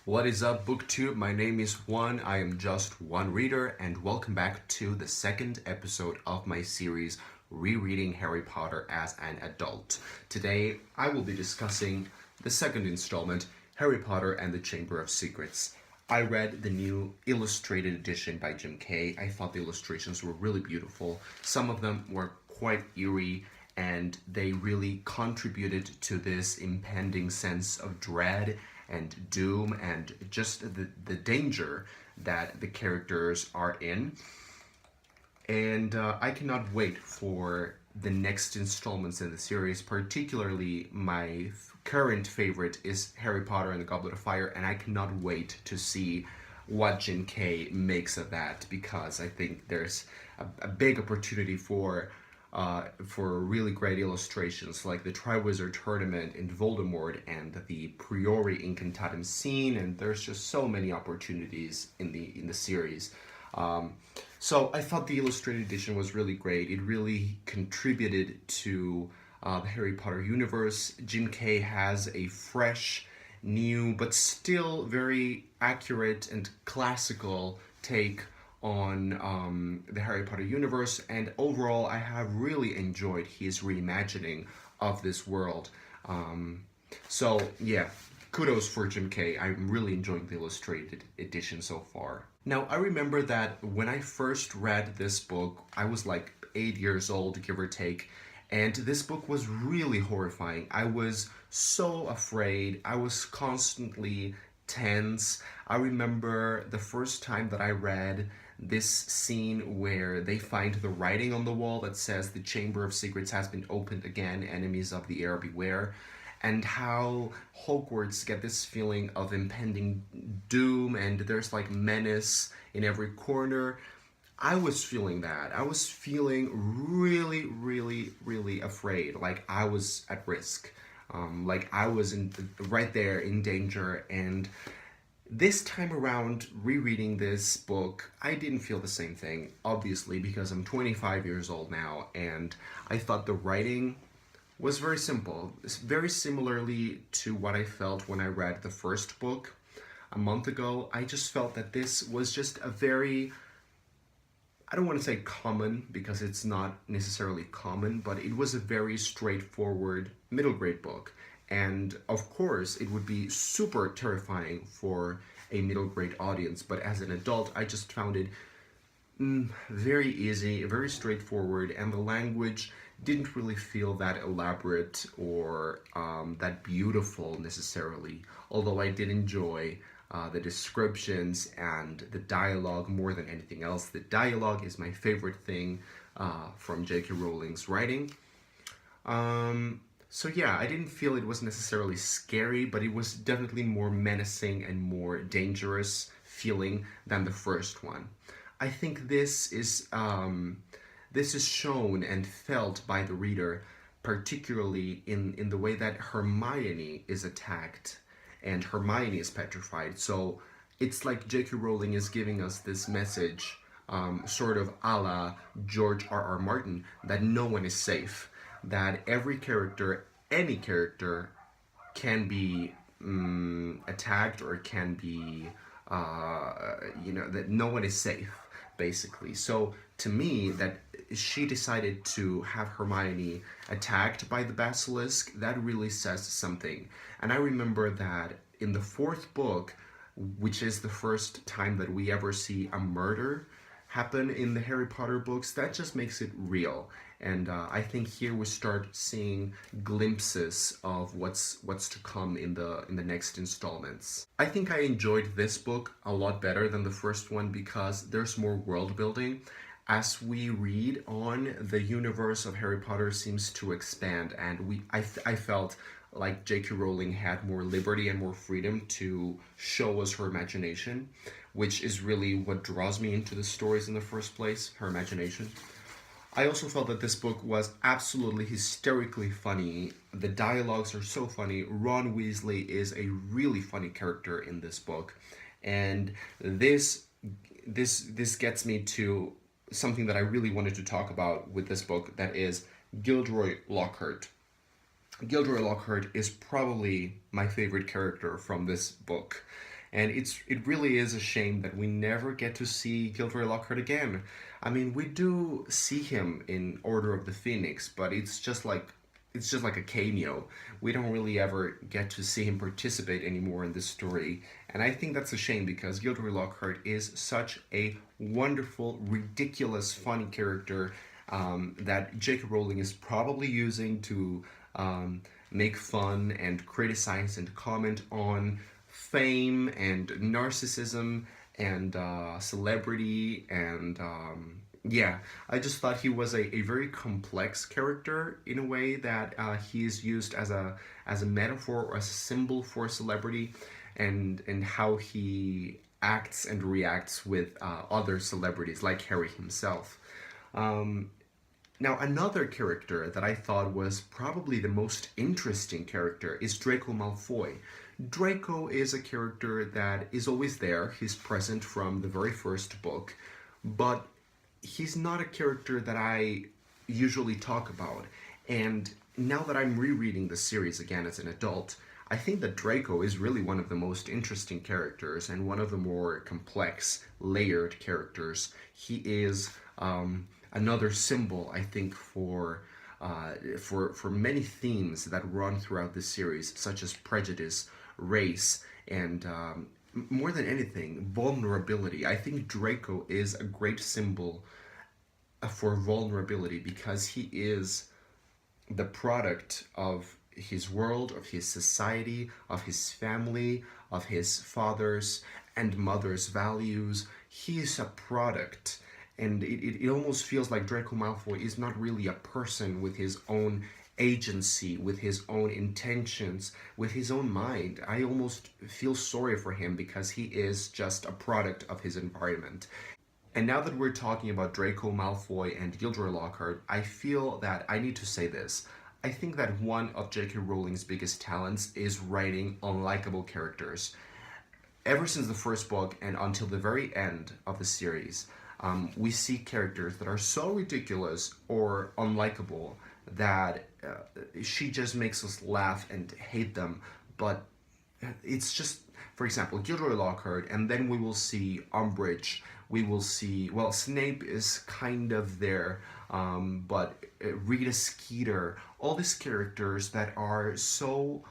What is up, BookTube? My name is Juan. I am just one reader, and welcome back to the second episode of my series, Rereading Harry Potter as an Adult. Today, I will be discussing the second installment, Harry Potter and the Chamber of Secrets. I read the new illustrated edition by Jim Kay. I thought the illustrations were really beautiful. Some of them were quite eerie, and they really contributed to this impending sense of dread and doom and just the danger that the characters are in. And I cannot wait for the next installments in the series. Particularly, my current favorite is Harry Potter and the Goblet of Fire, and I cannot wait to see what Jim Kay makes of that, because I think there's a big opportunity for really great illustrations like the Triwizard Tournament in Voldemort and the Priori Incantatem scene, and there's just so many opportunities in the series. So I thought the illustrated edition was really great. It really contributed to the Harry Potter universe. Jim Kay has a fresh, new, but still very accurate and classical take on the Harry Potter universe, and overall, I have really enjoyed his reimagining of this world. So, yeah, kudos for Jim Kay. I'm really enjoying the illustrated edition so far. Now, I remember that when I first read this book, I was like 8 years old, give or take, and this book was really horrifying. I was so afraid. I was constantly tense. I remember the first time that I read this scene where they find the writing on the wall that says the Chamber of Secrets has been opened again, enemies of the air beware, and how Hogwarts get this feeling of impending doom and there's like menace in every corner. I was feeling that. I was feeling really, really, really afraid. Like I was at risk. Like I was right there in danger. And this time around, rereading this book, I didn't feel the same thing, obviously, because I'm 25 years old now, and I thought the writing was very simple. It's very similarly to what I felt when I read the first book a month ago. I just felt that this was just a very, I don't want to say common, because it's not necessarily common, but it was a very straightforward middle grade book. And of course, it would be super terrifying for a middle grade audience, but as an adult, I just found it very easy, very straightforward, and the language didn't really feel that elaborate or that beautiful necessarily, although I did enjoy the descriptions and the dialogue more than anything else. The dialogue is my favorite thing from J.K. Rowling's writing. So yeah, I didn't feel it was necessarily scary, but it was definitely more menacing and more dangerous feeling than the first one. I think this is shown and felt by the reader, particularly in the way that Hermione is attacked and Hermione is petrified. So it's like J.K. Rowling is giving us this message, sort of a la George R.R. Martin, that no one is safe, that every character, any character, can be attacked or can be, that no one is safe, basically. So to me, that she decided to have Hermione attacked by the basilisk, that really says something. And I remember that in the fourth book, which is the first time that we ever see a murder happen in the Harry Potter books, that just makes it real. And I think here we start seeing glimpses of what's to come in the next installments. I think I enjoyed this book a lot better than the first one because there's more world building. As we read on, the universe of Harry Potter seems to expand, and I felt like J.K. Rowling had more liberty and more freedom to show us her imagination, which is really what draws me into the stories in the first place, her imagination. I also felt that this book was absolutely hysterically funny. The dialogues are so funny. Ron Weasley is a really funny character in this book, and this gets me to something that I really wanted to talk about with this book, that is Gilderoy Lockhart. Gilderoy Lockhart is probably my favorite character from this book. And it really is a shame that we never get to see Gilderoy Lockhart again. I mean, we do see him in Order of the Phoenix, but it's just like a cameo. We don't really ever get to see him participate anymore in this story. And I think that's a shame because Gilderoy Lockhart is such a wonderful, ridiculous, funny character that J.K. Rowling is probably using to make fun and criticize and comment on fame and narcissism and celebrity and yeah, I just thought he was a very complex character in a way that he is used as a metaphor or as a symbol for celebrity, and how he acts and reacts with other celebrities like Harry himself. Now, another character that I thought was probably the most interesting character is Draco Malfoy. Draco is a character that is always there. He's present from the very first book, but he's not a character that I usually talk about. And now that I'm rereading the series again as an adult, I think that Draco is really one of the most interesting characters and one of the more complex, layered characters. He is another symbol, I think, for many themes that run throughout this series, such as prejudice, race, and more than anything, vulnerability. I think Draco is a great symbol for vulnerability because he is the product of his world, of his society, of his family, of his father's and mother's values. He is a product. And it almost feels like Draco Malfoy is not really a person with his own agency, with his own intentions, with his own mind. I almost feel sorry for him because he is just a product of his environment. And now that we're talking about Draco Malfoy and Gilderoy Lockhart, I feel that I need to say this. I think that one of J.K. Rowling's biggest talents is writing unlikable characters. Ever since the first book and until the very end of the series, we see characters that are so ridiculous or unlikable that she just makes us laugh and hate them. But it's just, for example, Gilderoy Lockhart, and then we will see Umbridge. We will see, well, Snape is kind of there, but Rita Skeeter, all these characters that are so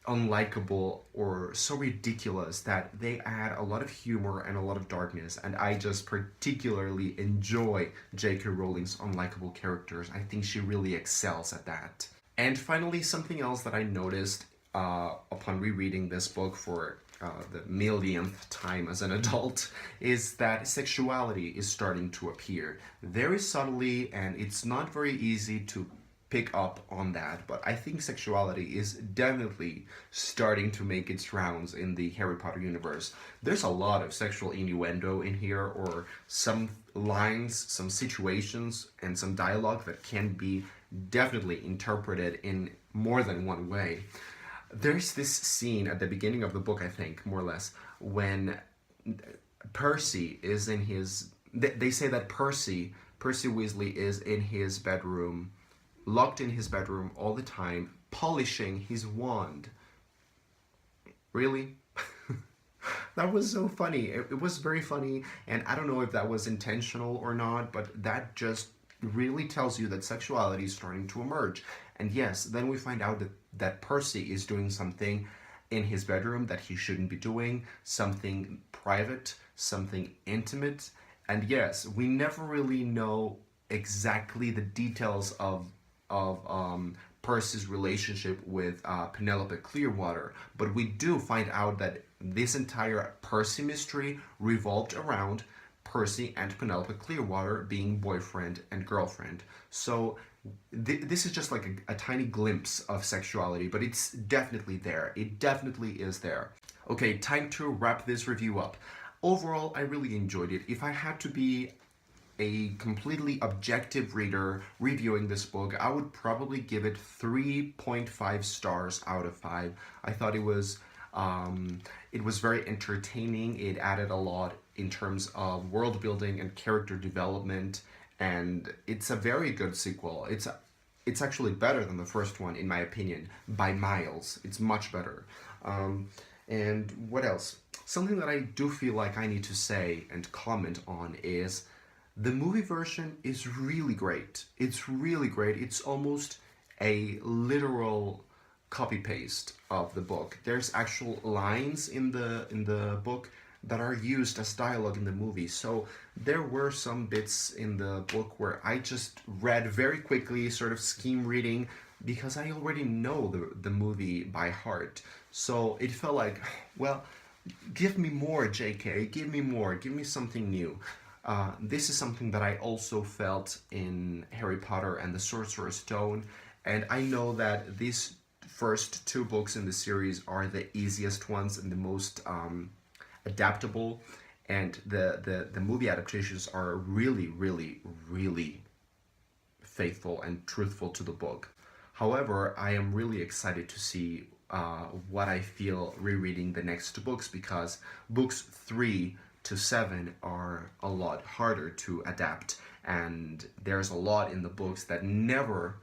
unlikable or so ridiculous that they add a lot of humor and a lot of darkness, and I just particularly enjoy J.K. Rowling's unlikable characters. I think she really excels at that. And finally, something else that I noticed upon rereading this book for the millionth time as an adult is that sexuality is starting to appear very subtly, and it's not very easy to pick up on that, but I think sexuality is definitely starting to make its rounds in the Harry Potter universe. There's a lot of sexual innuendo in here, or some lines, some situations, and some dialogue that can be definitely interpreted in more than one way. There's this scene at the beginning of the book, I think, more or less, when Percy is in his... They say that Percy Weasley is in his bedroom, locked in his bedroom all the time, polishing his wand. Really? That was so funny. It was very funny, and I don't know if that was intentional or not, but that just really tells you that sexuality is starting to emerge. And yes, then we find out that Percy is doing something in his bedroom that he shouldn't be doing, something private, something intimate. And yes, we never really know exactly the details of Percy's relationship with Penelope Clearwater, but we do find out that this entire Percy mystery revolved around Percy and Penelope Clearwater being boyfriend and girlfriend. So this is just like a tiny glimpse of sexuality, but it's definitely there. It definitely is there. Okay, time to wrap this review up. Overall, I really enjoyed it. If I had to be a completely objective reader reviewing this book, I would probably give it 3.5 stars out of 5. I thought it was very entertaining. It added a lot in terms of world building and character development, and it's a very good sequel. It's actually better than the first one, in my opinion, by miles. It's much better. And what else? Something that I do feel like I need to say and comment on is the movie version is really great. It's really great. It's almost a literal copy paste of the book. There's actual lines in the book that are used as dialogue in the movie. So there were some bits in the book where I just read very quickly, sort of skim reading, because I already know the movie by heart. So it felt like, well, give me more, JK, give me more, give me something new. This is something that I also felt in Harry Potter and the Sorcerer's Stone, and I know that these first two books in the series are the easiest ones and the most adaptable, and the movie adaptations are really, really, really faithful and truthful to the book. However, I am really excited to see what I feel rereading the next two books, because books 3 to 7 are a lot harder to adapt, and there's a lot in the books that never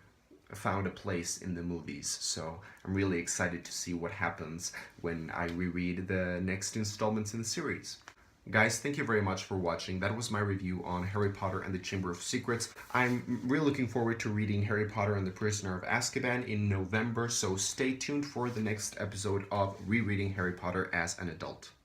found a place in the movies. So I'm really excited to see what happens when I reread the next installments in the series. Guys, thank you very much for watching. That was my review on Harry Potter and the Chamber of Secrets. I'm really looking forward to reading Harry Potter and the Prisoner of Azkaban in November, so stay tuned for the next episode of Rereading Harry Potter as an Adult.